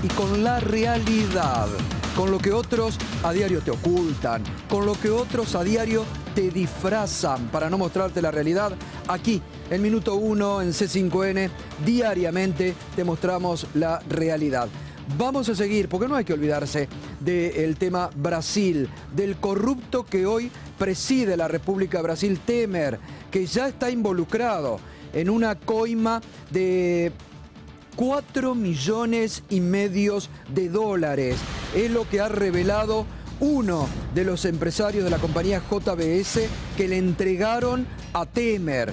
y con la realidad, con lo que otros a diario te ocultan, con lo que otros a diario te disfrazan para no mostrarte la realidad. Aquí, en Minuto 1, en C5N, diariamente te mostramos la realidad. Vamos a seguir, porque no hay que olvidarse del tema Brasil, del corrupto que hoy preside la República de Brasil, Temer, que ya está involucrado en una coima de 4,5 millones de dólares. Es lo que ha revelado uno de los empresarios de la compañía JBS que le entregaron a Temer.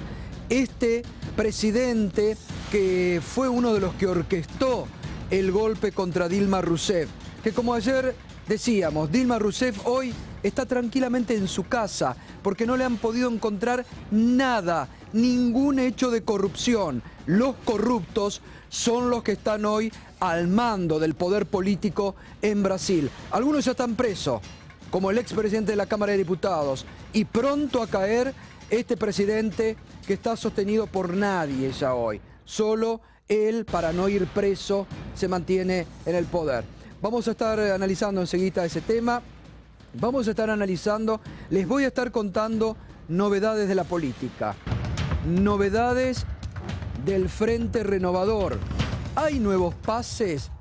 Este presidente que fue uno de los que orquestó el golpe contra Dilma Rousseff, que como ayer decíamos, Dilma Rousseff hoy está tranquilamente en su casa porque no le han podido encontrar nada, ningún hecho de corrupción. Los corruptos son los que están hoy al mando del poder político en Brasil. Algunos ya están presos, como el expresidente de la Cámara de Diputados, y pronto a caer este presidente que está sostenido por nadie ya hoy. Solo él, para no ir preso, se mantiene en el poder. Vamos a estar analizando enseguida ese tema. Vamos a estar analizando, les voy a estar contando novedades de la política, novedades del Frente Renovador. ¿Hay nuevos pases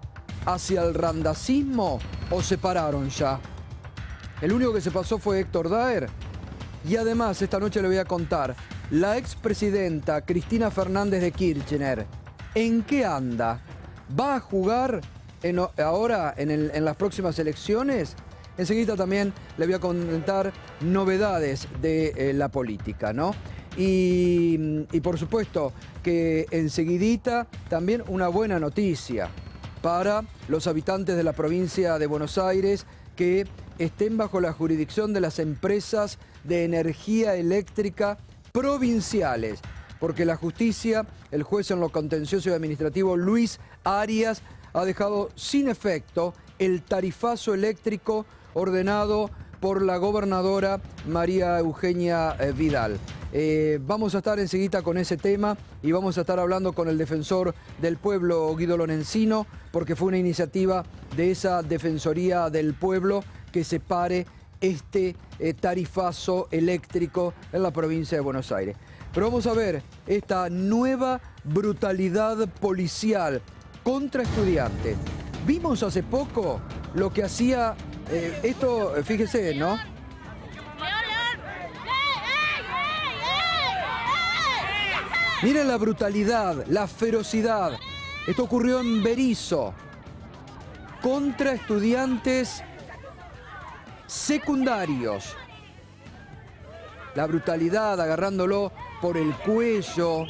hacia el randacismo o se pararon ya? El único que se pasó fue Héctor Daer. Y además, esta noche le voy a contar, la expresidenta Cristina Fernández de Kirchner, ¿en qué anda? ¿Va a jugar ahora en las próximas elecciones? Enseguida también le voy a comentar novedades de la política, ¿no? Y por supuesto que enseguidita también una buena noticia para los habitantes de la provincia de Buenos Aires que estén bajo la jurisdicción de las empresas de energía eléctrica provinciales, porque la justicia, el juez en lo contencioso y administrativo Luis Arias, ha dejado sin efecto el tarifazo eléctrico ordenado por la gobernadora María Eugenia Vidal. Vamos a estar enseguida con ese tema y vamos a estar hablando con el defensor del pueblo, Guido Lorenzino, porque fue una iniciativa de esa Defensoría del Pueblo que separe este tarifazo eléctrico en la provincia de Buenos Aires. Pero vamos a ver esta nueva brutalidad policial contra estudiantes. Vimos hace poco lo que hacía esto, fíjese, ¿no? Miren la brutalidad, la ferocidad. Esto ocurrió en Berisso, contra estudiantes secundarios. La brutalidad, agarrándolo por el cuello,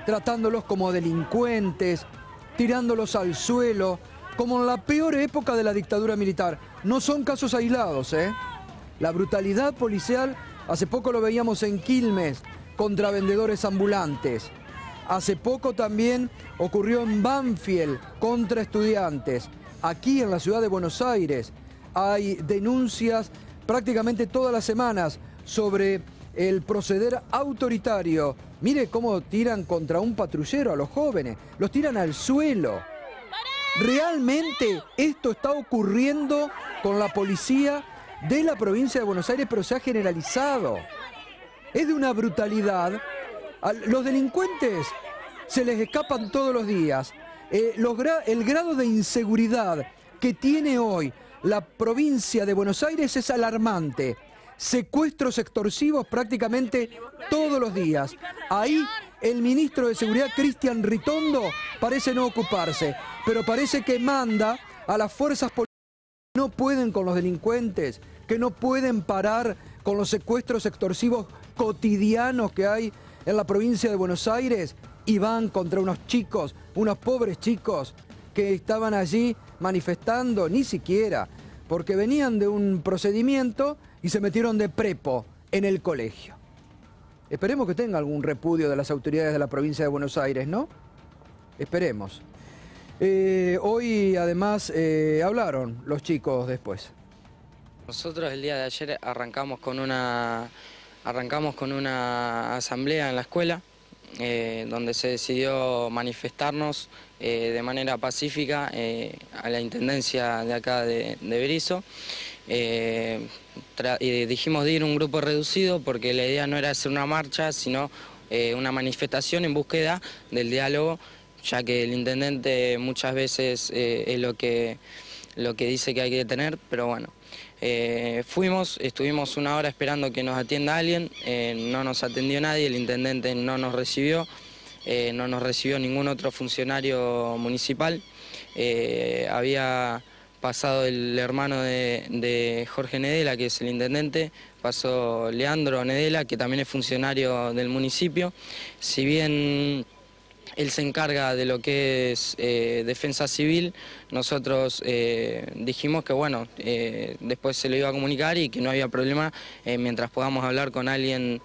tratándolos como delincuentes, tirándolos al suelo, como en la peor época de la dictadura militar. No son casos aislados, ¿eh? La brutalidad policial, hace poco lo veíamos en Quilmes, contra vendedores ambulantes. Hace poco también ocurrió en Banfield contra estudiantes. Aquí en la ciudad de Buenos Aires hay denuncias prácticamente todas las semanas sobre el proceder autoritario. Mire cómo tiran contra un patrullero a los jóvenes, los tiran al suelo. Realmente esto está ocurriendo con la policía de la provincia de Buenos Aires, pero se ha generalizado. Es de una brutalidad. A los delincuentes se les escapan todos los días. El grado de inseguridad que tiene hoy la provincia de Buenos Aires es alarmante. Secuestros extorsivos prácticamente todos los días. Ahí el ministro de Seguridad, Cristian Ritondo, parece no ocuparse, pero parece que manda a las fuerzas policiales que no pueden con los delincuentes, que no pueden parar con los secuestros extorsivos cotidianos que hay en la provincia de Buenos Aires, y van contra unos chicos, unos pobres chicos que estaban allí manifestando, ni siquiera, porque venían de un procedimiento y se metieron de prepo en el colegio. Esperemos que tenga algún repudio de las autoridades de la provincia de Buenos Aires, ¿no? Esperemos. Hoy además hablaron los chicos después. Nosotros el día de ayer arrancamos con una asamblea en la escuela donde se decidió manifestarnos de manera pacífica a la intendencia de acá de Berisso. Dijimos de ir un grupo reducido porque la idea no era hacer una marcha, sino una manifestación en búsqueda del diálogo, ya que el intendente muchas veces es lo que dice que hay que tener, pero bueno. Estuvimos una hora esperando que nos atienda alguien, no nos atendió nadie, el intendente no nos recibió ningún otro funcionario municipal. Había pasado el hermano de Jorge Nedela, que es el intendente, pasó Leandro Nedela, que también es funcionario del municipio. Si bien él se encarga de lo que es defensa civil, nosotros dijimos que bueno, después se lo iba a comunicar y que no había problema mientras podamos hablar con alguien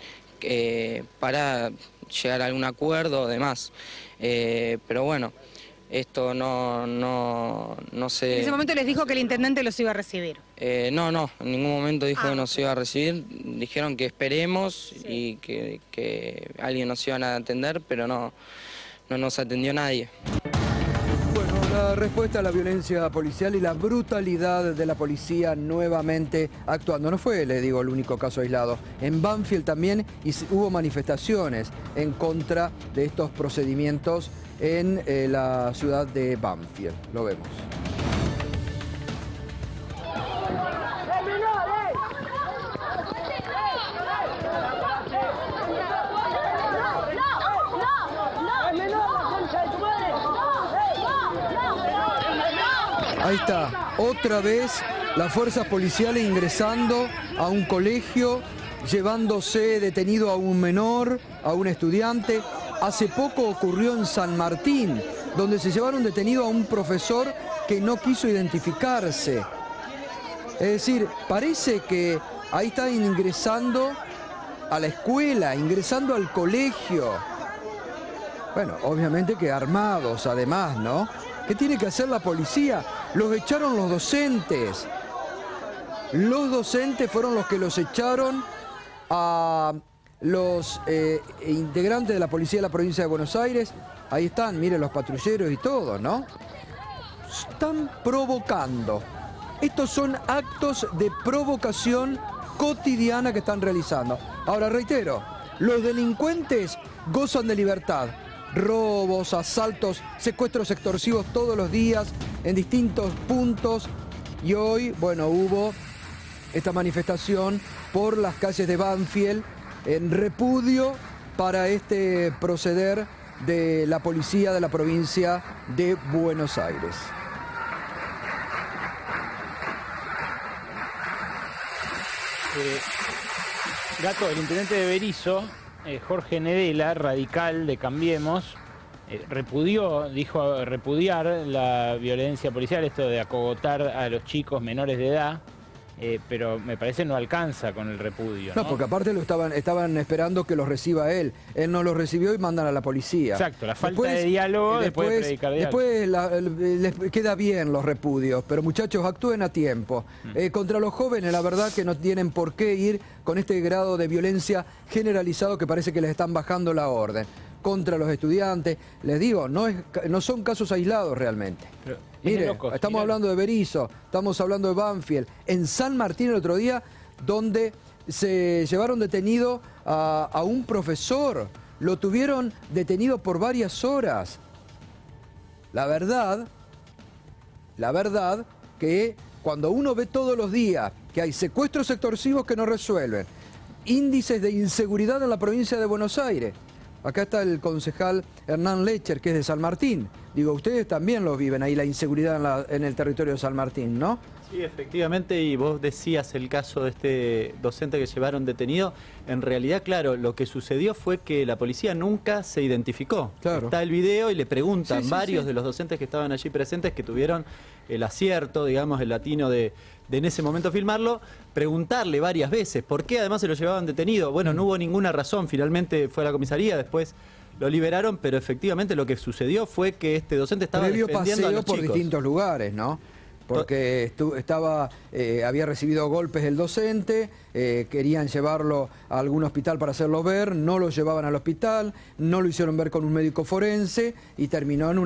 para llegar a algún acuerdo o demás. Pero bueno, esto no se... En ese momento les dijo que el intendente los iba a recibir. No, en ningún momento dijo que nos iba a recibir. Dijeron que esperemos y que alguien nos iba a atender, pero no nos atendió nadie. Bueno, la respuesta a la violencia policial y la brutalidad de la policía nuevamente actuando. No fue, le digo, el único caso aislado. En Banfield también hubo manifestaciones en contra de estos procedimientos en la ciudad de Banfield. Lo vemos. Ahí está, otra vez las fuerzas policiales ingresando a un colegio, llevándose detenido a un menor, a un estudiante. Hace poco ocurrió en San Martín, donde se llevaron detenido a un profesor que no quiso identificarse. Es decir, parece que ahí están ingresando a la escuela, ingresando al colegio. Bueno, obviamente que armados además, ¿no? ¿Qué tiene que hacer la policía? Los echaron los docentes. Los docentes fueron los que los echaron a los integrantes de la policía de la provincia de Buenos Aires. Ahí están, miren los patrulleros y todo, ¿no? Están provocando. Estos son actos de provocación cotidiana que están realizando. Ahora, reitero, los delincuentes gozan de libertad. Robos, asaltos, secuestros extorsivos todos los días en distintos puntos. Y hoy, bueno, hubo esta manifestación por las calles de Banfield en repudio para este proceder de la policía de la provincia de Buenos Aires. Gato, el intendente de Berisso, Jorge Nedela, radical de Cambiemos, dijo repudiar la violencia policial, esto de acogotar a los chicos menores de edad, pero me parece no alcanza con el repudio, ¿no? No, porque aparte estaban esperando que los reciba él. Él no los recibió y mandan a la policía. Exacto, la falta de diálogo después de predicar diálogo. Después les queda bien los repudios, pero muchachos, actúen a tiempo. Contra los jóvenes, la verdad que no tienen por qué ir con este grado de violencia generalizado que parece que les están bajando la orden. Contra los estudiantes, les digo, no son casos aislados realmente. Mire, estamos hablando de Berisso, estamos hablando de Banfield, en San Martín el otro día, donde se llevaron detenido a un profesor, lo tuvieron detenido por varias horas. La verdad que cuando uno ve todos los días que hay secuestros extorsivos que no resuelven, índices de inseguridad en la provincia de Buenos Aires. Acá está el concejal Hernán Lecher, que es de San Martín. Digo, ustedes también lo viven ahí, la inseguridad en el territorio de San Martín, ¿no? Sí, efectivamente, y vos decías el caso de este docente que llevaron detenido. En realidad, claro, lo que sucedió fue que la policía nunca se identificó. Claro. Está el video y le preguntan varios de los docentes que estaban allí presentes, que tuvieron el acierto, digamos, el latino de en ese momento filmarlo, preguntarle varias veces por qué además se lo llevaban detenido. Bueno, no hubo ninguna razón, finalmente fue a la comisaría, después lo liberaron, pero efectivamente lo que sucedió fue que este docente estaba defendiendo a los chicos. Por distintos lugares, ¿no? porque había recibido golpes el docente, querían llevarlo a algún hospital para hacerlo ver, no lo llevaban al hospital, no lo hicieron ver con un médico forense y terminó en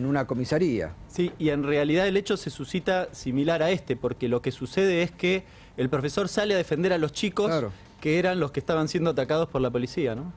una comisaría. Sí, y en realidad el hecho se suscita similar a este, porque lo que sucede es que el profesor sale a defender a los chicos, claro, que eran los que estaban siendo atacados por la policía, ¿no?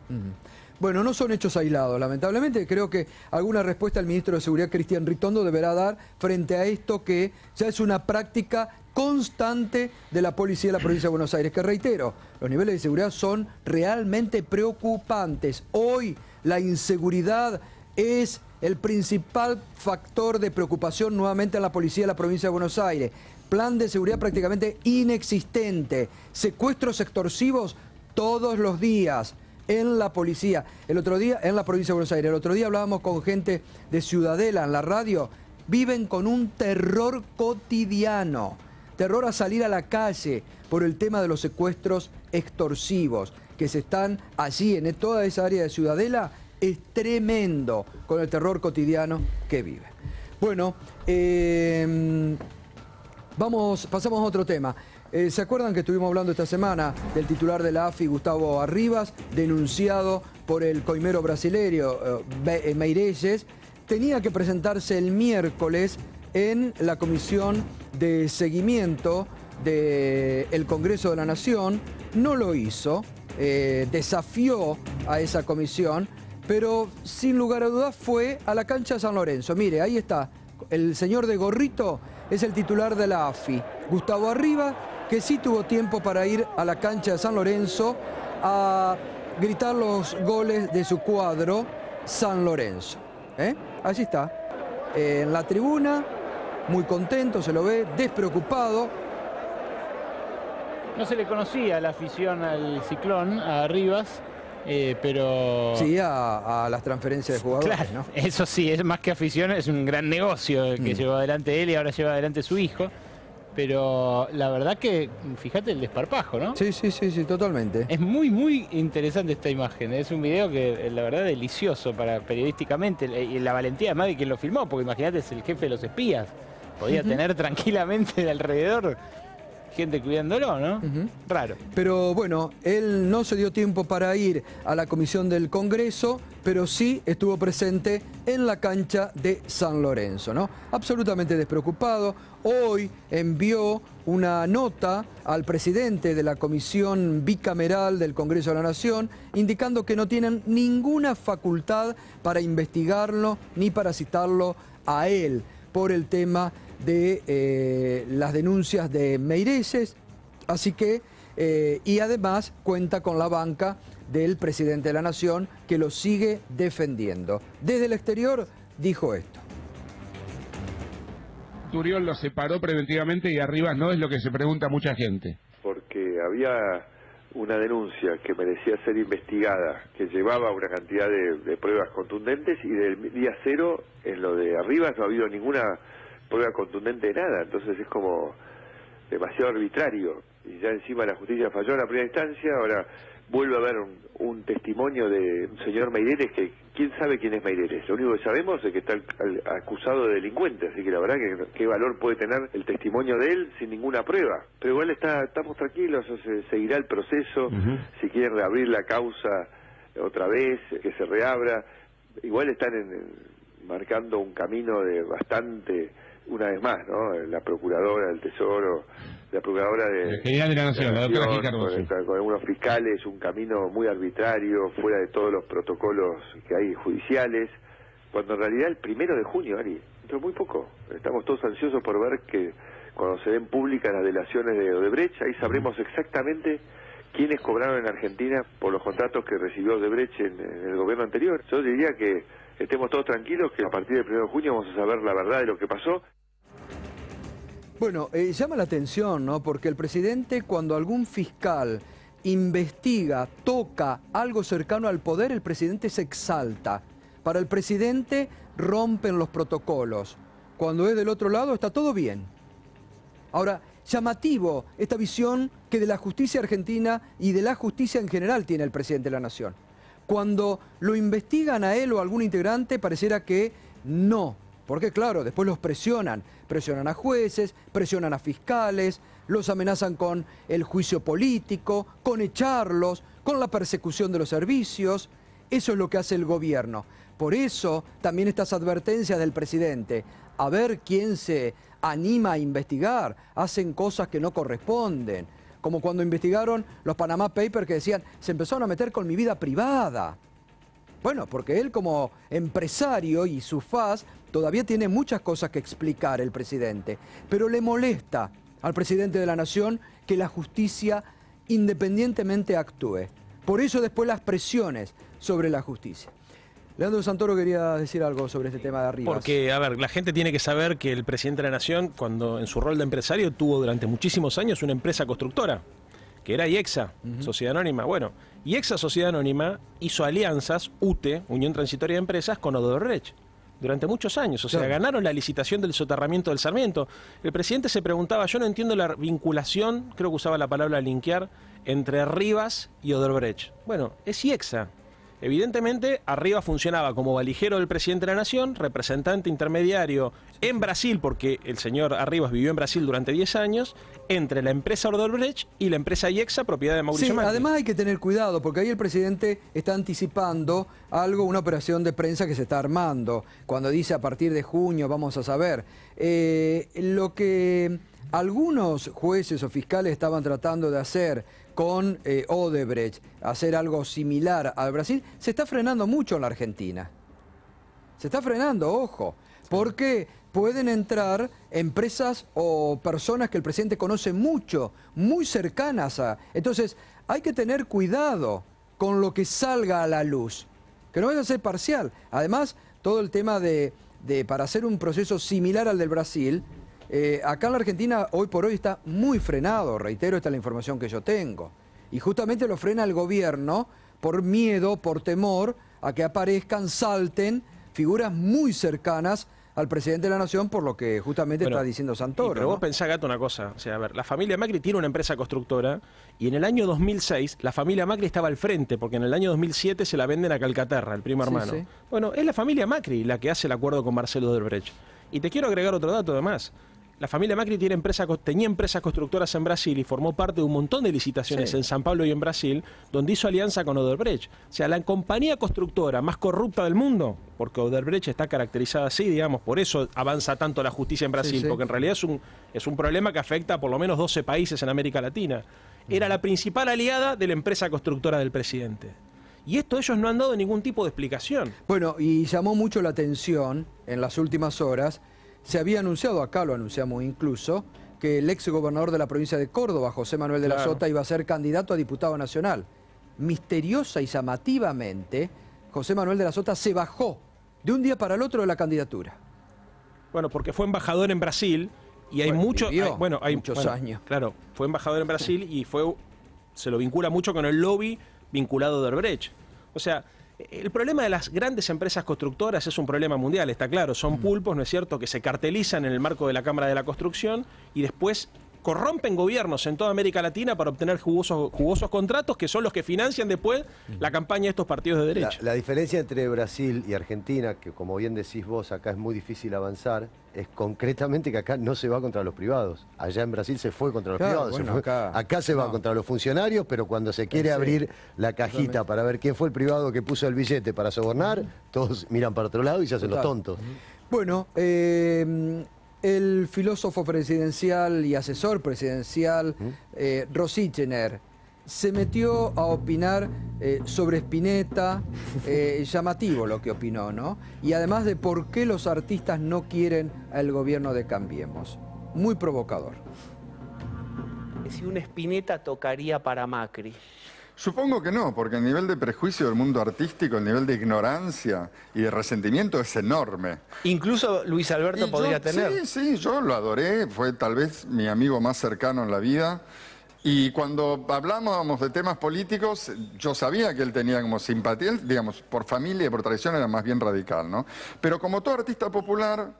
Bueno, no son hechos aislados, lamentablemente. Creo que alguna respuesta el ministro de Seguridad, Cristian Ritondo, deberá dar frente a esto que ya es una práctica constante de la policía de la provincia de Buenos Aires, que reitero, los niveles de seguridad son realmente preocupantes. Hoy la inseguridad es el principal factor de preocupación nuevamente en la policía de la provincia de Buenos Aires. Plan de seguridad prácticamente inexistente, secuestros extorsivos todos los días en la policía. El otro día, en la provincia de Buenos Aires, el otro día hablábamos con gente de Ciudadela en la radio, viven con un terror cotidiano, terror a salir a la calle por el tema de los secuestros extorsivos que se están allí en toda esa área de Ciudadela. Es tremendo con el terror cotidiano que vive. Bueno, pasamos a otro tema. ¿Se acuerdan que estuvimos hablando esta semana del titular de la AFI, Gustavo Arribas, denunciado por el coimero brasileño Meirelles? Tenía que presentarse el miércoles en la comisión de seguimiento del Congreso de la Nación. No lo hizo, desafió a esa comisión, pero sin lugar a dudas fue a la cancha de San Lorenzo. Mire, ahí está, el señor de gorrito es el titular de la AFI, Gustavo Arribas, que sí tuvo tiempo para ir a la cancha de San Lorenzo a gritar los goles de su cuadro San Lorenzo. Allí está, en la tribuna, muy contento, se lo ve, despreocupado. No se le conocía la afición al Ciclón, a Arribas, pero... Sí, a las transferencias de jugadores, claro, ¿no? Eso sí, es más que afición, es un gran negocio que llevó adelante él y ahora lleva adelante su hijo. Pero la verdad que, fíjate el desparpajo, ¿no? Sí, totalmente. Es muy, muy interesante esta imagen. Es un video que, la verdad, delicioso para periodísticamente. Y la valentía, además, de quien lo filmó, porque imagínate, es el jefe de los espías. Podía tener tranquilamente de alrededor gente cuidándolo, ¿no? Raro. Pero bueno, él no se dio tiempo para ir a la comisión del Congreso, pero sí estuvo presente en la cancha de San Lorenzo, ¿no? Absolutamente despreocupado. Hoy envió una nota al presidente de la Comisión Bicameral del Congreso de la Nación, indicando que no tienen ninguna facultad para investigarlo ni para citarlo a él por el tema de las denuncias de Meirelles, así que, y además cuenta con la banca del presidente de la Nación, que lo sigue defendiendo. Desde el exterior dijo esto. Turiol lo separó preventivamente y Arribas no, es lo que se pregunta mucha gente. Porque había una denuncia que merecía ser investigada, que llevaba una cantidad de pruebas contundentes, y del día cero, en lo de Arribas, no ha habido ninguna prueba contundente de nada. Entonces es como demasiado arbitrario, y ya encima la justicia falló en la primera instancia. Ahora vuelve a haber un testimonio de un señor Meirelles, que quién sabe quién es Meirelles. Lo único que sabemos es que está acusado de delincuente, así que la verdad que qué valor puede tener el testimonio de él sin ninguna prueba. Pero igual estamos tranquilos, seguirá el proceso. Si quieren reabrir la causa otra vez, que se reabra. Igual están marcando un camino de bastante, una vez más, ¿no? La procuradora del Tesoro, la procuradora General de la Nación, la doctora Gil Cardoso, con algunos fiscales, un camino muy arbitrario, fuera de todos los protocolos que hay judiciales, cuando en realidad el 1 de junio, Ari, dentro de muy poco, estamos todos ansiosos por ver que cuando se den públicas las delaciones de Odebrecht, ahí sabremos exactamente quiénes cobraron en Argentina por los contratos que recibió Odebrecht en el gobierno anterior. Yo diría que estemos todos tranquilos, que a partir del 1 de junio vamos a saber la verdad de lo que pasó. Bueno, llama la atención, ¿no? Porque el presidente, cuando algún fiscal investiga, toca algo cercano al poder, el presidente se exalta. Para el presidente rompen los protocolos. Cuando es del otro lado está todo bien. Ahora, llamativo esta visión que de la justicia argentina y de la justicia en general tiene el presidente de la Nación. Cuando lo investigan a él o a algún integrante, pareciera que no Porque claro, después los presionan a jueces, presionan a fiscales, los amenazan con el juicio político, con echarlos, con la persecución de los servicios. Eso es lo que hace el gobierno. Por eso también estas advertencias del presidente, a ver quién se anima a investigar, hacen cosas que no corresponden. Como cuando investigaron los Panama Papers que decían, se empezaron a meter con mi vida privada. Bueno, porque él como empresario y su FAS todavía tiene muchas cosas que explicar el presidente, pero le molesta al presidente de la Nación que la justicia independientemente actúe. Por eso después las presiones sobre la justicia. Leandro Santoro quería decir algo sobre este tema de Arribas. Porque, a ver, la gente tiene que saber que el presidente de la Nación, cuando en su rol de empresario, tuvo durante muchísimos años una empresa constructora, que era IEXA, Sociedad Anónima. Bueno, IEXA, Sociedad Anónima, hizo alianzas, UTE, Unión Transitoria de Empresas, con Odebrecht durante muchos años. O sea, ganaron la licitación del soterramiento del Sarmiento. El presidente se preguntaba, yo no entiendo la vinculación, creo que usaba la palabra linkear, entre Rivas y Odebrecht. Bueno, es IEXA. Evidentemente, Arribas funcionaba como valijero del presidente de la Nación, representante intermediario en Brasil, porque el señor Arribas vivió en Brasil durante 10 años, entre la empresa Odebrecht y la empresa IEXA, propiedad de Mauricio Macri. Además hay que tener cuidado, porque ahí el presidente está anticipando algo, una operación de prensa que se está armando, cuando dice a partir de junio vamos a saber. Lo que algunos jueces o fiscales estaban tratando de hacer con Odebrecht, hacer algo similar al Brasil, se está frenando mucho en la Argentina. Se está frenando, ojo, porque pueden entrar empresas o personas que el presidente conoce mucho, muy cercanas a... Entonces, hay que tener cuidado con lo que salga a la luz, que no vaya a ser parcial. Además, todo el tema para hacer un proceso similar al del Brasil, acá en la Argentina hoy por hoy está muy frenado, reitero, esta es la información que yo tengo. Y justamente lo frena el gobierno por miedo, por temor a que aparezcan, salten figuras muy cercanas al presidente de la Nación, por lo que justamente está diciendo Santoro. Pero vos pensá, Gato, una cosa. O sea, a ver, la familia Macri tiene una empresa constructora y en el año 2006 la familia Macri estaba al frente, porque en el año 2007 se la venden a Calcaterra, el primo hermano. Sí. Bueno, es la familia Macri la que hace el acuerdo con Marcelo Odebrecht. Y te quiero agregar otro dato además. La familia Macri tenía empresas constructoras en Brasil y formó parte de un montón de licitaciones en San Pablo y en Brasil, donde hizo alianza con Odebrecht. O sea, la compañía constructora más corrupta del mundo, porque Odebrecht está caracterizada así, digamos, por eso avanza tanto la justicia en Brasil, porque en realidad es un problema que afecta a por lo menos 12 países en América Latina. Era la principal aliada de la empresa constructora del presidente. Y esto ellos no han dado ningún tipo de explicación. Bueno, y llamó mucho la atención en las últimas horas. Se había anunciado, acá lo anunciamos incluso, que el ex gobernador de la provincia de Córdoba, José Manuel de la Sota, iba a ser candidato a diputado nacional. Misteriosa y llamativamente, José Manuel de la Sota se bajó de un día para el otro de la candidatura. Bueno, porque fue embajador en Brasil y hay muchos años. Claro, fue embajador en Brasil y se lo vincula mucho con el lobby vinculado de Odebrecht. O sea, el problema de las grandes empresas constructoras es un problema mundial, está claro. Son pulpos, ¿no es cierto?, que se cartelizan en el marco de la Cámara de la Construcción y después corrompen gobiernos en toda América Latina para obtener jugosos contratos que son los que financian después la campaña de estos partidos de derecha. La diferencia entre Brasil y Argentina, que como bien decís vos, acá es muy difícil avanzar, es concretamente que acá no se va contra los privados. Allá en Brasil se fue contra los privados. Bueno, acá se va contra los funcionarios, pero cuando se quiere abrir la cajita para ver quién fue el privado que puso el billete para sobornar, todos miran para otro lado y se hacen los tontos. Bueno, el filósofo presidencial y asesor presidencial Rosichener se metió a opinar sobre Spinetta, llamativo lo que opinó, ¿no? Y además de por qué los artistas no quieren al gobierno de Cambiemos. Muy provocador. Si un Spinetta tocaría para Macri. Supongo que no, porque el nivel de prejuicio del mundo artístico, el nivel de ignorancia y de resentimiento es enorme. Incluso Luis Alberto podría tener. Sí, yo lo adoré, fue tal vez mi amigo más cercano en la vida. Y cuando hablábamos de temas políticos, yo sabía que él tenía como simpatía, él, digamos, por familia y por tradición era más bien radical, ¿no? Pero como todo artista popular,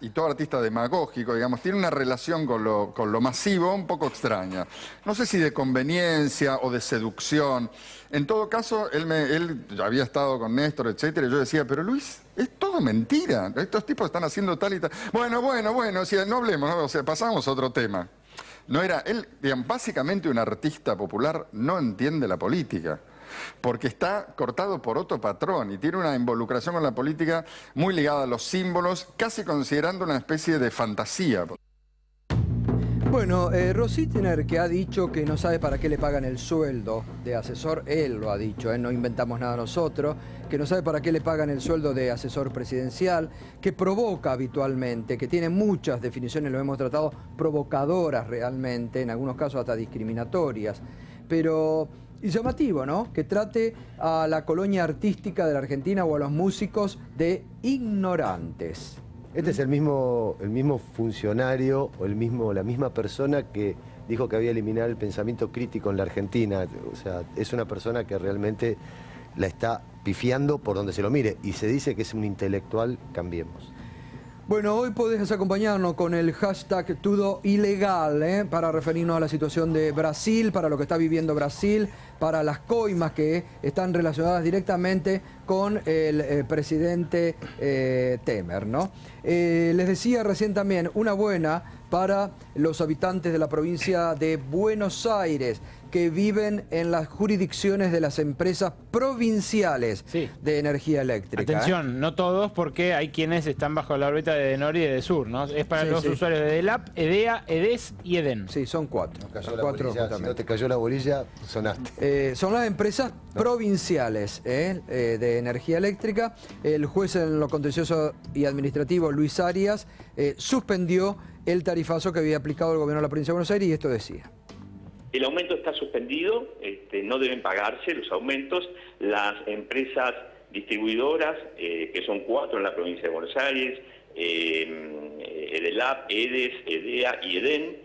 y todo artista demagógico, digamos, tiene una relación con lo masivo un poco extraña. No sé si de conveniencia o de seducción. En todo caso, él había estado con Néstor, etcétera, y yo decía, pero Luis, es todo mentira. Estos tipos están haciendo tal y tal. Bueno, o sea, no hablemos, ¿no? O sea, pasamos a otro tema. No era, él, digamos, básicamente un artista popular no entiende la política, porque está cortado por otro patrón y tiene una involucración con la política muy ligada a los símbolos, casi considerando una especie de fantasía. Bueno, Rositner, que ha dicho que no sabe para qué le pagan el sueldo de asesor, él lo ha dicho, no inventamos nada nosotros, que no sabe para qué le pagan el sueldo de asesor presidencial, que provoca habitualmente, que tiene muchas definiciones, lo hemos tratado, provocadoras realmente, en algunos casos hasta discriminatorias, pero... Y llamativo, ¿no? Que trate a la colonia artística de la Argentina o a los músicos de ignorantes. Este es el mismo funcionario o la misma persona que dijo que había eliminado el pensamiento crítico en la Argentina. O sea, es una persona que realmente la está pifiando por donde se lo mire. Y se dice que es un intelectual, cambiemos. Bueno, hoy podés acompañarnos con el hashtag Tudo Ilegal, para referirnos a la situación de Brasil, para lo que está viviendo Brasil, para las coimas que están relacionadas directamente con el presidente Temer, ¿no? Les decía recién también, una buena para los habitantes de la provincia de Buenos Aires, que viven en las jurisdicciones de las empresas provinciales de energía eléctrica. Atención, no todos, porque hay quienes están bajo la órbita de Edenor y de Edesur, ¿no? Es para los usuarios de EDELAP, EDEA, EDES y EDEN. Sí, son 4. No cayó la bolilla, si no te cayó la bolilla, sonaste. Son las empresas provinciales de energía eléctrica. El juez en lo contencioso y administrativo, Luis Arias, suspendió el tarifazo que había aplicado el gobierno de la provincia de Buenos Aires y esto decía. El aumento está suspendido, no deben pagarse los aumentos. Las empresas distribuidoras, que son 4 en la provincia de Buenos Aires, EDELAP, EDES, EDEA y EDEN,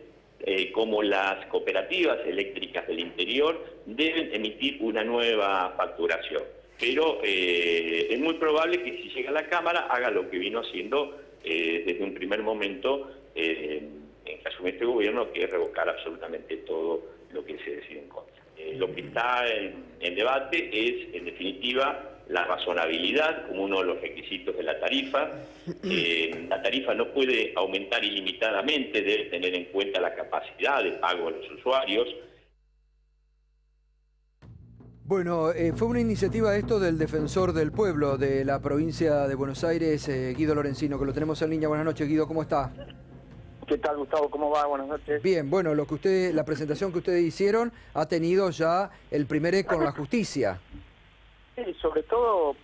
como las cooperativas eléctricas del interior, deben emitir una nueva facturación. Pero es muy probable que si llega a la Cámara haga lo que vino haciendo desde un primer momento en que asume este gobierno, que es revocar absolutamente todo lo que se decide en contra. Lo que está en debate es, en definitiva, la razonabilidad como uno de los requisitos de la tarifa. La tarifa no puede aumentar ilimitadamente, debe tener en cuenta la capacidad de pago de los usuarios. Bueno, fue una iniciativa esto del defensor del pueblo de la provincia de Buenos Aires, Guido Lorenzino, que lo tenemos en línea. Buenas noches, Guido, ¿cómo está? ¿Qué tal, Gustavo? ¿Cómo va? Buenas noches. Bien, bueno, la presentación que ustedes hicieron ha tenido ya el primer eco en la justicia. Sí, sobre todo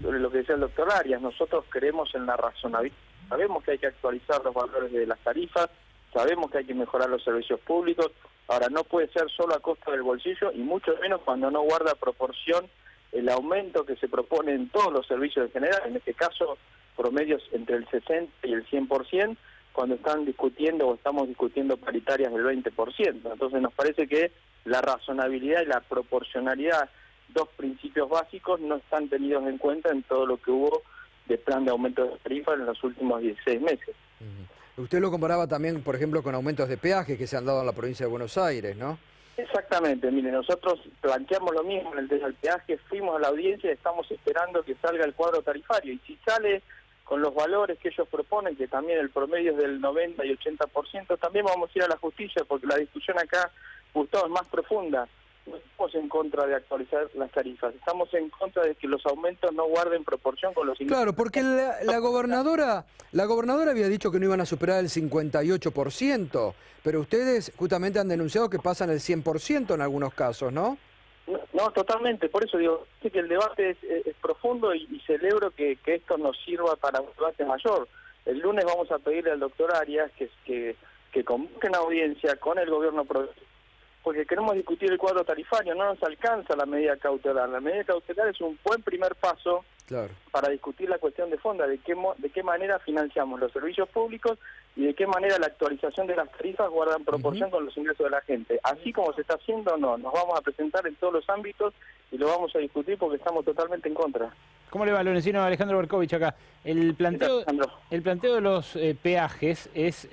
lo que decía el doctor Arias, nosotros creemos en la razonabilidad. Sabemos que hay que actualizar los valores de las tarifas, sabemos que hay que mejorar los servicios públicos. Ahora, no puede ser solo a costa del bolsillo y mucho menos cuando no guarda proporción el aumento que se propone en todos los servicios en general, en este caso promedios entre el 60 y el 100%, cuando están discutiendo o estamos discutiendo paritarias del 20%. Entonces nos parece que la razonabilidad y la proporcionalidad, dos principios básicos, no están tenidos en cuenta en todo lo que hubo de plan de aumento de tarifas en los últimos 16 meses. Usted lo comparaba también, por ejemplo, con aumentos de peajes que se han dado en la provincia de Buenos Aires, ¿no? Exactamente, mire, nosotros planteamos lo mismo en el tema del peaje, fuimos a la audiencia y estamos esperando que salga el cuadro tarifario, y si sale con los valores que ellos proponen, que también el promedio es del 90 y 80%, también vamos a ir a la justicia, porque la discusión acá, Gustavo, es más profunda. No estamos en contra de actualizar las tarifas, estamos en contra de que los aumentos no guarden proporción con los ingresos. Claro, porque la gobernadora había dicho que no iban a superar el 58%, pero ustedes justamente han denunciado que pasan el 100% en algunos casos, ¿no? No, totalmente, por eso digo que el debate es profundo y celebro que esto nos sirva para un debate mayor. El lunes vamos a pedirle al doctor Arias que convoque una audiencia con el gobierno provincial, porque queremos discutir el cuadro tarifario, no nos alcanza la medida cautelar. La medida cautelar es un buen primer paso para discutir la cuestión de fondo, de qué manera financiamos los servicios públicos y de qué manera la actualización de las tarifas guardan proporción con los ingresos de la gente. Así como se está haciendo, no. Nos vamos a presentar en todos los ámbitos y lo vamos a discutir porque estamos totalmente en contra. ¿Cómo le va, Lorenzino? Alejandro Berkovich acá. El planteo de los peajes es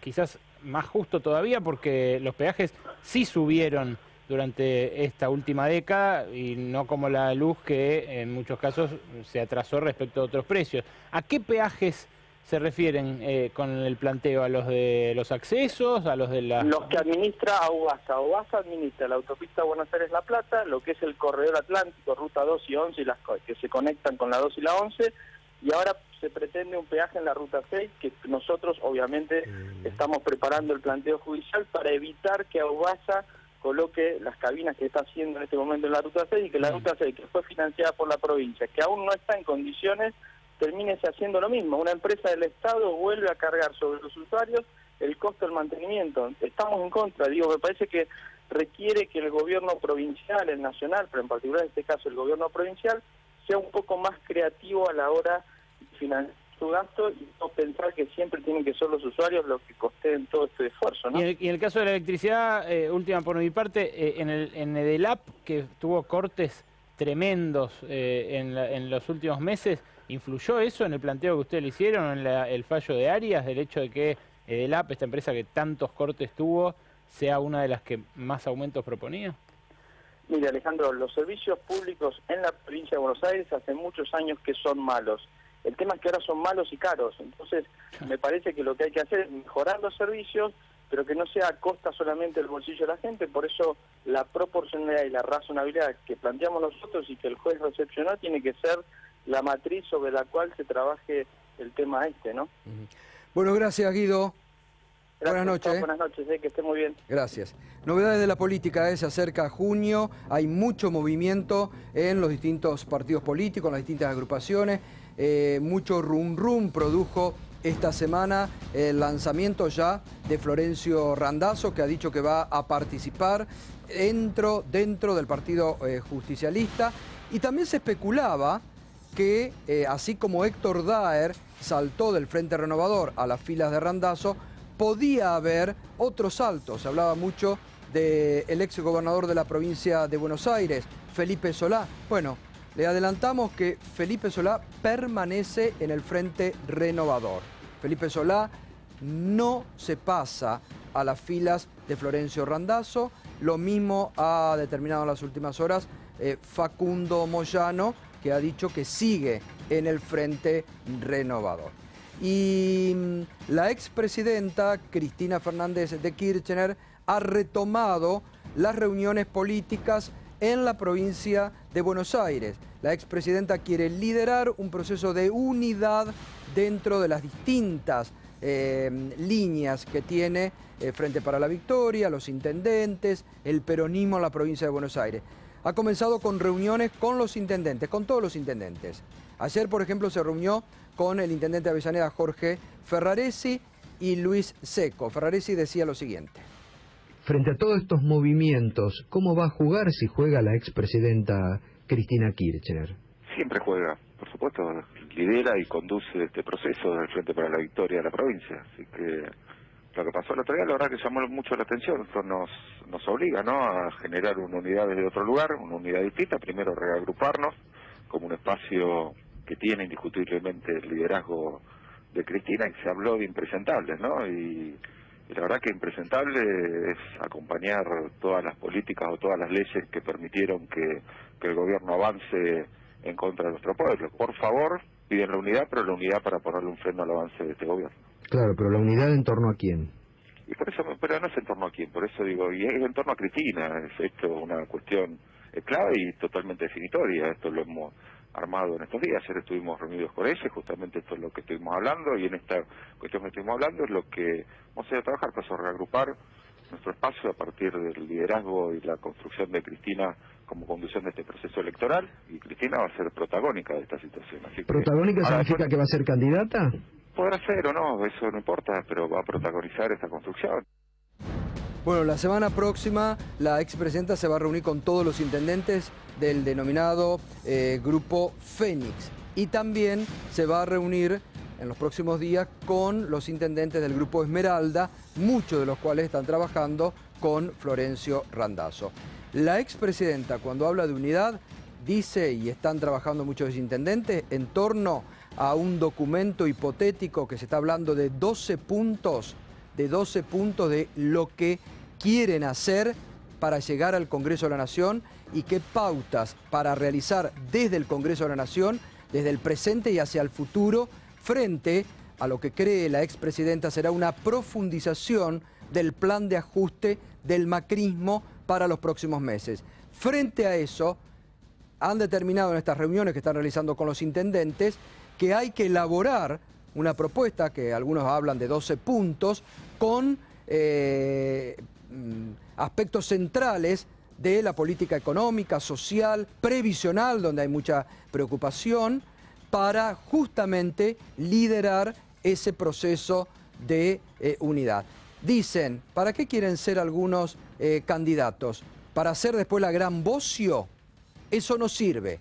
quizás más justo todavía porque los peajes sí subieron durante esta última década y no como la luz que en muchos casos se atrasó respecto a otros precios. ¿A qué peajes se refieren con el planteo? ¿A los de los accesos? ¿A los de la...? Los que administra AUBASA. AUBASA administra la autopista Buenos Aires-La Plata, lo que es el corredor atlántico, ruta 2 y 11, y las que se conectan con la 2 y la 11, y ahora se pretende un peaje en la ruta 6, que nosotros obviamente estamos preparando el planteo judicial para evitar que AUBASA coloque las cabinas que está haciendo en este momento en la ruta 6 y que la ruta 6, que fue financiada por la provincia, que aún no está en condiciones, termine haciendo lo mismo. Una empresa del Estado vuelve a cargar sobre los usuarios el costo del mantenimiento. Estamos en contra, me parece que requiere que el gobierno provincial, el nacional, pero en particular en este caso el gobierno provincial, sea un poco más creativo a la hora de financiar su gasto y no pensar que siempre tienen que ser los usuarios los que costeen todo este esfuerzo, ¿no? Y en el caso de la electricidad, última por mi parte, en Edelap, que tuvo cortes tremendos en los últimos meses, ¿influyó eso en el planteo que ustedes le hicieron, en el fallo de Arias, del hecho de que Edelap, esta empresa que tantos cortes tuvo, sea una de las que más aumentos proponía? Mire, Alejandro, los servicios públicos en la provincia de Buenos Aires hace muchos años que son malos. El tema es que ahora son malos y caros, entonces me parece que lo que hay que hacer es mejorar los servicios, pero que no sea a costa solamente del bolsillo de la gente. Por eso la proporcionalidad y la razonabilidad que planteamos nosotros y que el juez recepcionó tiene que ser la matriz sobre la cual se trabaje el tema ¿no? Bueno, gracias, Guido. Gracias, buenas noches. Buenas noches, que esté muy bien. Gracias. Novedades de la política, se acerca junio, hay mucho movimiento en los distintos partidos políticos, en las distintas agrupaciones, mucho rum produjo esta semana el lanzamiento ya de Florencio Randazzo, que ha dicho que va a participar dentro del partido justicialista, y también se especulaba que así como Héctor Daer saltó del Frente Renovador a las filas de Randazzo, podía haber otros saltos. Se hablaba mucho del ex gobernador de la provincia de Buenos Aires, Felipe Solá. Bueno, le adelantamos que Felipe Solá permanece en el Frente Renovador. Felipe Solá no se pasa a las filas de Florencio Randazzo. Lo mismo ha determinado en las últimas horas Facundo Moyano, que ha dicho que sigue en el Frente Renovador. Y la expresidenta Cristina Fernández de Kirchner ha retomado las reuniones políticas en la provincia de Buenos Aires. La expresidenta quiere liderar un proceso de unidad dentro de las distintas líneas que tiene Frente para la Victoria, los intendentes, el peronismo en la provincia de Buenos Aires. Ha comenzado con reuniones con los intendentes, con todos los intendentes. Ayer, por ejemplo, se reunió con el intendente de Avellaneda, Jorge Ferraresi, y Luis Seco. Ferraresi decía lo siguiente. Frente a todos estos movimientos, ¿cómo va a jugar si juega la expresidenta Cristina Kirchner? Siempre juega, por supuesto, lidera y conduce este proceso del Frente para la Victoria de la provincia. Así que lo que pasó el otro día, la verdad que llamó mucho la atención. Esto nos obliga, ¿no?, a generar una unidad desde otro lugar, una unidad distinta. Primero, reagruparnos como un espacio que tiene indiscutiblemente el liderazgo de Cristina, y se habló de impresentables, ¿no? Y la verdad que impresentable es acompañar todas las políticas o todas las leyes que permitieron que el gobierno avance en contra de nuestro pueblo. Por favor, piden la unidad, pero la unidad para ponerle un freno al avance de este gobierno. Claro, pero la unidad en torno a quién. Y por eso, pero no es en torno a quién, por eso digo, y es en torno a Cristina. Es esto una cuestión clave y totalmente definitoria. Esto lo hemos armado en estos días. Ayer estuvimos reunidos con ella, justamente esto es lo que estuvimos hablando, y en esta cuestión que estuvimos hablando es lo que vamos a ir a trabajar, para eso reagrupar nuestro espacio a partir del liderazgo y la construcción de Cristina como conducción de este proceso electoral, y Cristina va a ser protagónica de esta situación. Así ¿Protagónica significa que va a ser candidata? Podrá ser o no, eso no importa, pero va a protagonizar esta construcción. Bueno, la semana próxima la expresidenta se va a reunir con todos los intendentes del denominado Grupo Fénix, y también se va a reunir en los próximos días con los intendentes del Grupo Esmeralda, muchos de los cuales están trabajando con Florencio Randazzo. La expresidenta, cuando habla de unidad, dice, y están trabajando muchos intendentes, en torno a un documento hipotético que se está hablando de 12 puntos de lo que quieren hacer para llegar al Congreso de la Nación y qué pautas para realizar desde el Congreso de la Nación, desde el presente y hacia el futuro, frente a lo que cree la expresidenta será una profundización del plan de ajuste del macrismo para los próximos meses. Frente a eso, han determinado en estas reuniones que están realizando con los intendentes que hay que elaborar una propuesta, que algunos hablan de 12 puntos, con aspectos centrales de la política económica, social, previsional, donde hay mucha preocupación, para justamente liderar ese proceso de unidad. Dicen, ¿para qué quieren ser algunos candidatos? ¿Para hacer después la gran bocio? Eso no sirve.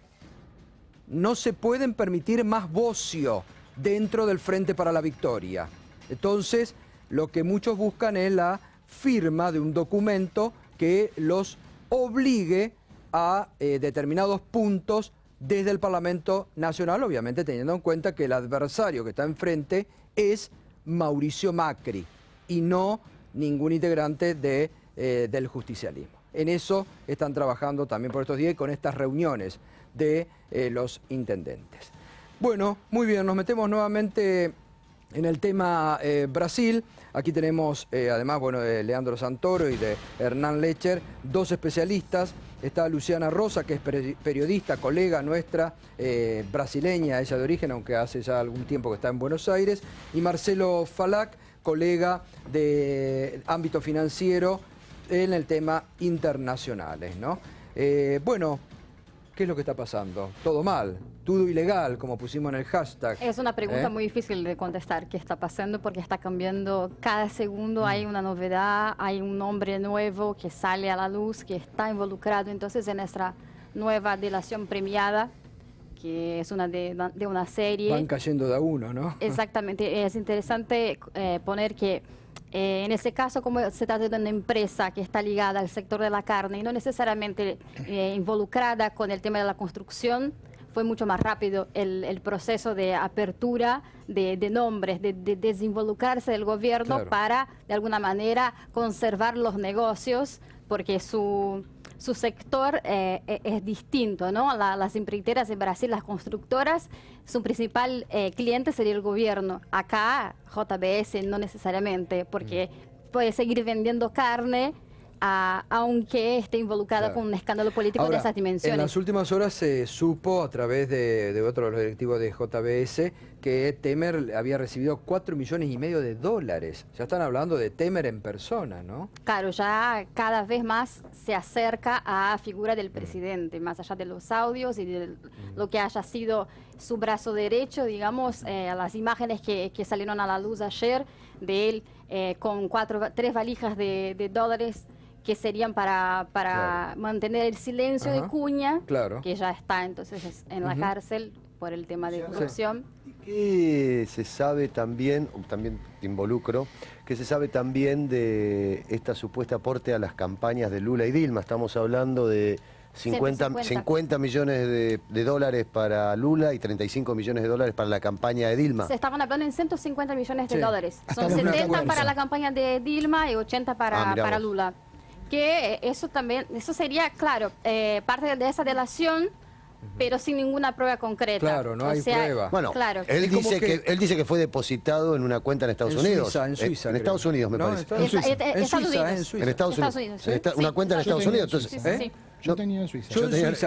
No se pueden permitir más bocio dentro del Frente para la Victoria. Entonces, lo que muchos buscan es la firma de un documento que los obligue a determinados puntos desde el Parlamento Nacional, obviamente teniendo en cuenta que el adversario que está enfrente es Mauricio Macri y no ningún integrante del justicialismo. En eso están trabajando también por estos días y con estas reuniones de los intendentes. Bueno, muy bien, nos metemos nuevamente en el tema Brasil. Aquí tenemos, además, bueno, de Leandro Santoro y de Hernán Lecher, dos especialistas. Está Luciana Rosa, que es periodista, colega nuestra, brasileña, ella de origen, aunque hace ya algún tiempo que está en Buenos Aires. Y Marcelo Falac, colega de ámbito financiero en el tema internacionales, ¿no? Bueno, ¿qué es lo que está pasando? Todo mal, todo ilegal, como pusimos en el hashtag. Es una pregunta muy difícil de contestar. ¿Qué está pasando? Porque está cambiando cada segundo, hay una novedad, hay un nombre nuevo que sale a la luz, que está involucrado entonces en nuestra nueva delación premiada, que es una de una serie. Van cayendo de a uno, ¿no? Exactamente. Es interesante poner que en ese caso, como se trata de una empresa que está ligada al sector de la carne y no necesariamente involucrada con el tema de la construcción, fue mucho más rápido el proceso de apertura de nombres, de desinvolucrarse del gobierno, claro, para, de alguna manera, conservar los negocios, porque su sector es distinto, ¿no? Las empreiteras en Brasil, las constructoras, su principal cliente sería el gobierno. Acá, JBS no necesariamente, porque puede seguir vendiendo carne, aunque esté involucrada, claro, con un escándalo político. Ahora, de esas dimensiones. En las últimas horas se supo, a través de otro de los directivos de JBS, que Temer había recibido $4,5 millones. Ya están hablando de Temer en persona, ¿no? Claro, ya cada vez más se acerca a la figura del presidente, más allá de los audios y de lo que haya sido su brazo derecho, digamos, las imágenes que salieron a la luz ayer de él con 3 valijas de dólares que serían para claro, mantener el silencio, ajá, de Cuña, claro, que ya está entonces en la cárcel por el tema de corrupción. ¿Y qué se sabe también te involucro, que se sabe también de esta supuesta aporte a las campañas de Lula y Dilma? Estamos hablando de 50 millones de dólares para Lula y 35 millones de dólares para la campaña de Dilma. Se estaban hablando en 150 millones de dólares. Son 70 para la campaña de Dilma y 80 para Lula. Que eso sería, claro, parte de esa delación, pero sin ninguna prueba concreta. Claro, no hay prueba. Bueno, claro, él dice que fue depositado en una cuenta en Estados Unidos. En Suiza. En Estados Unidos, me parece. En Estados Unidos. Una cuenta en Estados Unidos. Entonces, sí. Yo tenía en Suiza.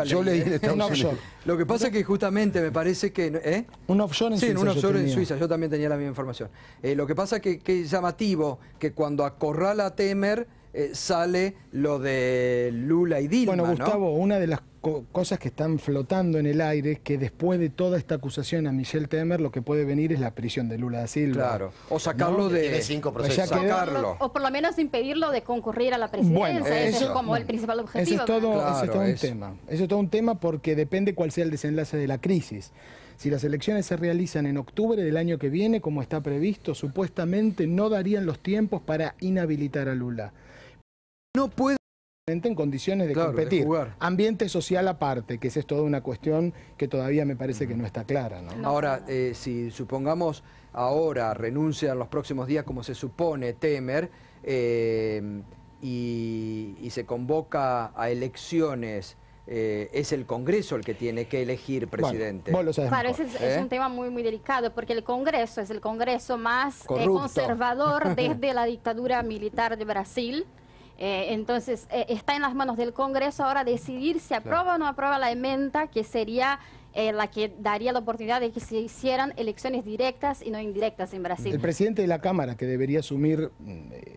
Yo leí en Estados Unidos. Lo que pasa es que justamente me parece que... Un offshore en Suiza. Sí, un offshore en Suiza. Yo también tenía la misma información. Lo que pasa es que es llamativo que cuando acorrala a Temer sale lo de Lula y Dilma. Bueno, Gustavo, ¿no? una de las cosas que están flotando en el aire es que después de toda esta acusación a Michel Temer, lo que puede venir es la prisión de Lula da Silva. Claro, o sacarlo, ¿no?, de... Tiene 5 procesos. Sacarlo. O por lo menos impedirlo de concurrir a la presidencia. Bueno, eso es como el principal objetivo. Ese es todo un tema. Eso es todo un tema porque depende cuál sea el desenlace de la crisis. Si las elecciones se realizan en octubre del año que viene, como está previsto, supuestamente no darían los tiempos para inhabilitar a Lula. No puede en condiciones de competir. Ambiente social aparte, que esa es toda una cuestión que todavía me parece que no está clara, ¿no? Ahora, si supongamos ahora renuncia en los próximos días, como se supone Temer, y se convoca a elecciones, es el Congreso el que tiene que elegir presidente. Bueno, vos lo sabés claro, mejor. ese es un tema muy, muy delicado, porque el Congreso es el Congreso más conservador desde la dictadura militar de Brasil. Entonces, está en las manos del Congreso ahora decidir si aprueba o no aprueba la enmienda, que sería la que daría la oportunidad de que se hicieran elecciones directas y no indirectas en Brasil. El presidente de la Cámara, que debería asumir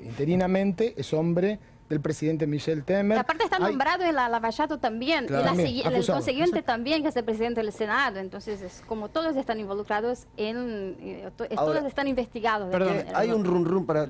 interinamente, es hombre del presidente Michel Temer. Y aparte está nombrado en la Lava Jato también, y el consiguiente también, que es el presidente del Senado. Entonces, es como todos están involucrados todos están investigados. Perdón, hay un run para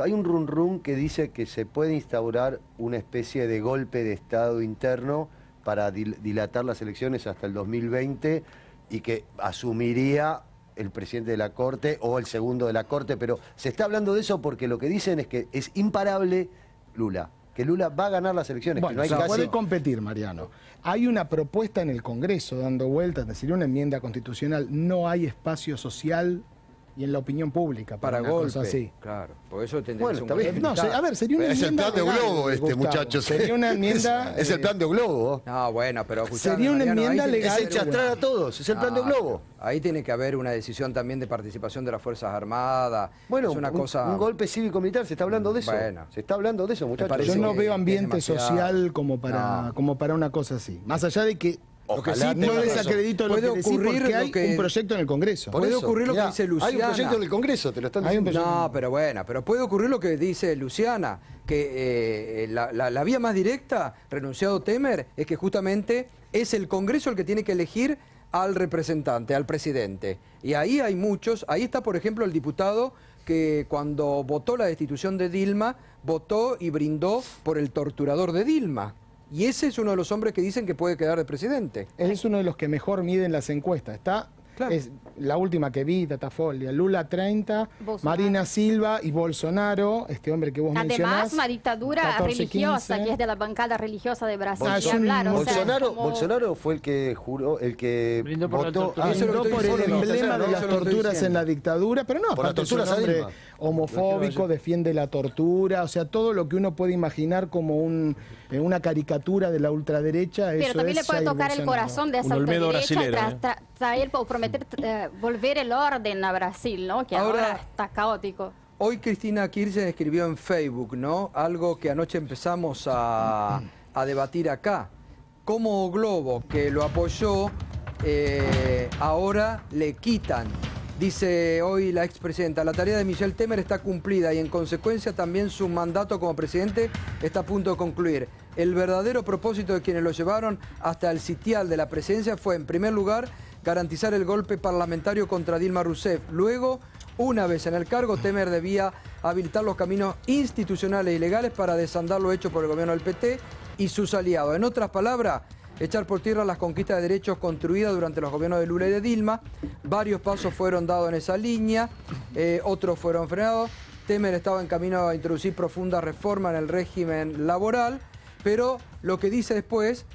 hay un run que dice que se puede instaurar una especie de golpe de Estado interno para dilatar las elecciones hasta el 2020 y que asumiría el presidente de la Corte o el segundo de la Corte, pero se está hablando de eso porque lo que dicen es que es imparable Lula, que Lula va a ganar las elecciones. Bueno, que no hay puede competir, Mariano. Hay una propuesta en el Congreso dando vueltas, es decir, una enmienda constitucional. No hay espacio social y en la opinión pública para golpe. Así. Claro, por eso tendría que ser no, a ver, sería una es enmienda. Es el plan de Globo este, muchachos. Sería una enmienda. Es el plan de Globo. No, bueno, pero sería una enmienda legal. Es echastrar a todos, es el plan de Globo. Ahí tiene que haber una decisión también de participación de las Fuerzas Armadas. Bueno, es una cosa... un golpe cívico-militar, se está hablando de eso. Bueno. Se está hablando de eso, muchachos. Yo no veo ambiente social como para una cosa así. Más allá de que ojalá no desacredito lo que decís, porque hay un proyecto en el Congreso. Puede ocurrir lo que dice Luciana. Hay un proyecto en el Congreso, te lo están diciendo. No, pero bueno, pero puede ocurrir lo que dice Luciana, que la vía más directa, renunciado Temer, es que justamente es el Congreso el que tiene que elegir al representante, al presidente. Y ahí hay muchos, ahí está por ejemplo el diputado que cuando votó la destitución de Dilma, votó y brindó por el torturador de Dilma. Y ese es uno de los hombres que dicen que puede quedar de presidente. Él es uno de los que mejor miden las encuestas. Está, es la última que vi, Datafolia, Lula 30, Bolsonaro. Marina Silva y Bolsonaro, este hombre que vos mencionás. Además, una dictadura 14, religiosa, 15. que es de la bancada religiosa de Brasil. Bolsonaro fue el que juró, el que brindó por votó por el emblema de las torturas en la dictadura, pero no, aparte es un hombre homofóbico, defiende la tortura, o sea, todo lo que uno puede imaginar como una caricatura de la ultraderecha. Pero también le puede tocar el corazón de esa ultraderecha, traer o prometer volver el orden a Brasil, ¿no? Que ahora está caótico. Hoy Cristina Kirchner escribió en Facebook, ¿no? Algo que anoche empezamos a debatir acá. Como Globo, que lo apoyó, ahora le quitan. Dice hoy la expresidenta, la tarea de Michel Temer está cumplida y en consecuencia también su mandato como presidente está a punto de concluir. El verdadero propósito de quienes lo llevaron hasta el sitial de la presidencia fue, en primer lugar, garantizar el golpe parlamentario contra Dilma Rousseff. Luego, una vez en el cargo, Temer debía habilitar los caminos institucionales y legales para desandar lo hecho por el gobierno del PT y sus aliados. En otras palabras, echar por tierra las conquistas de derechos construidas durante los gobiernos de Lula y de Dilma. Varios pasos fueron dados en esa línea, otros fueron frenados. Temer estaba en camino a introducir profundas reformas en el régimen laboral, pero lo que dice después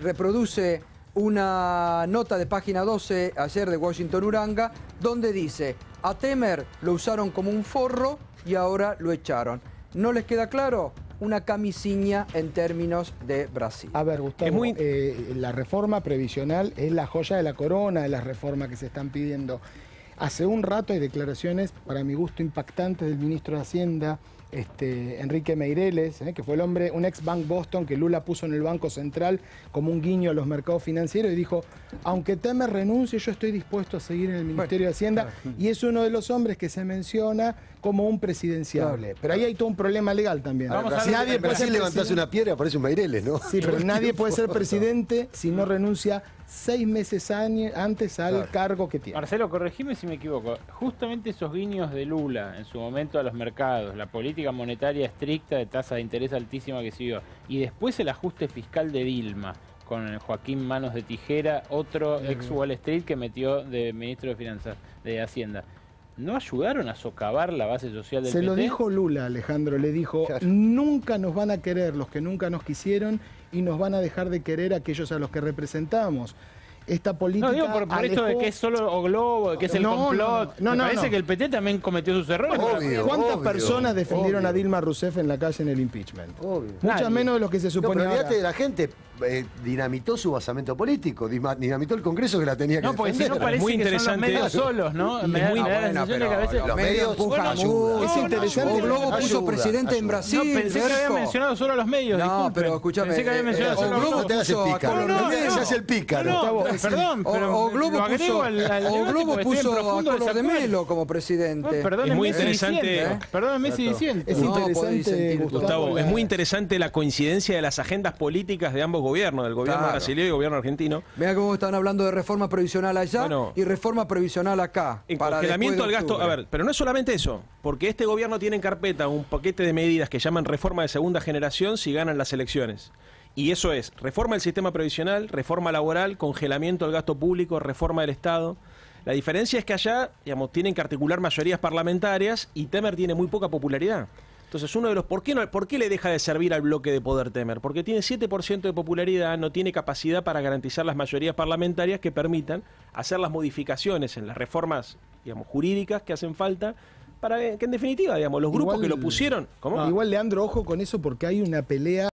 reproduce una nota de página 12 ayer de Washington Uranga, donde dice, a Temer lo usaron como un forro y ahora lo echaron. ¿No les queda claro? Una camisiña en términos de Brasil. A ver, Gustavo, la reforma previsional es la joya de la corona de las reformas que se están pidiendo. Hace un rato hay declaraciones, para mi gusto, impactantes del ministro de Hacienda, Enrique Meireles, que fue el hombre, un ex Bank Boston que Lula puso en el Banco Central como un guiño a los mercados financieros y dijo, aunque Temer renuncie, yo estoy dispuesto a seguir en el Ministerio de Hacienda, y es uno de los hombres que se menciona como un presidenciable. Pero ahí hay todo un problema legal también. Nadie puede ser levantarse una piedra, aparece un Meireles, ¿no? Sí, pero nadie puede ser presidente si no renuncia 6 meses antes al cargo que tiene. Marcelo, corregime si me equivoco. Justamente esos guiños de Lula en su momento a los mercados, la política monetaria estricta de tasa de interés altísima que siguió, y después el ajuste fiscal de Dilma, con Joaquín Manos de Tijera, otro ex Wall Street que metió de ministro de Finanzas, de Hacienda. ¿No ayudaron a socavar la base social del Se PT? lo dijo Lula, Alejandro, le dijo, nunca nos van a querer los que nunca nos quisieron y nos van a dejar de querer aquellos a los que representamos. Esta política... No, digo por esto de que es solo o globo, que es el complot. Me parece que el PT también cometió sus errores. ¿Cuántas personas defendieron a Dilma Rousseff en la calle en el impeachment? Muchas menos de lo que se suponía. No, pero olvídate de la gente. Dinamitó su basamento político, dinamitó el Congreso que la tenía que defender. Si no parece muy que son los medios solos, ¿no? Es muy interesante. Los medios es interesante. O Globo puso presidente en Brasil. No, pensé que había mencionado solo a los medios. No, pero escúchame. Pensé que había mencionado solo a los medios. te hagas el pícaro. Se hace el pícaro. Perdón, pero o Globo puso a Collor de Mello como presidente. Es muy interesante. Perdóname si diciendo. Es interesante, Gustavo, es muy interesante la coincidencia de las agendas políticas de ambos gobiernos, del gobierno brasileño y del gobierno argentino. Vea cómo están hablando de reforma previsional allá y reforma previsional acá. En congelamiento del gasto. A ver, pero no es solamente eso, porque este gobierno tiene en carpeta un paquete de medidas que llaman reforma de segunda generación si ganan las elecciones. Y eso es reforma del sistema previsional, reforma laboral, congelamiento del gasto público, reforma del Estado. La diferencia es que allá, digamos, tienen que articular mayorías parlamentarias y Temer tiene muy poca popularidad. Entonces, uno de los ¿por qué le deja de servir al bloque de poder Temer? Porque tiene 7% de popularidad, no tiene capacidad para garantizar las mayorías parlamentarias que permitan hacer las modificaciones en las reformas, digamos, jurídicas que hacen falta para que en definitiva, digamos, los grupos que lo pusieron... Igual, Leandro, ojo con eso porque hay una pelea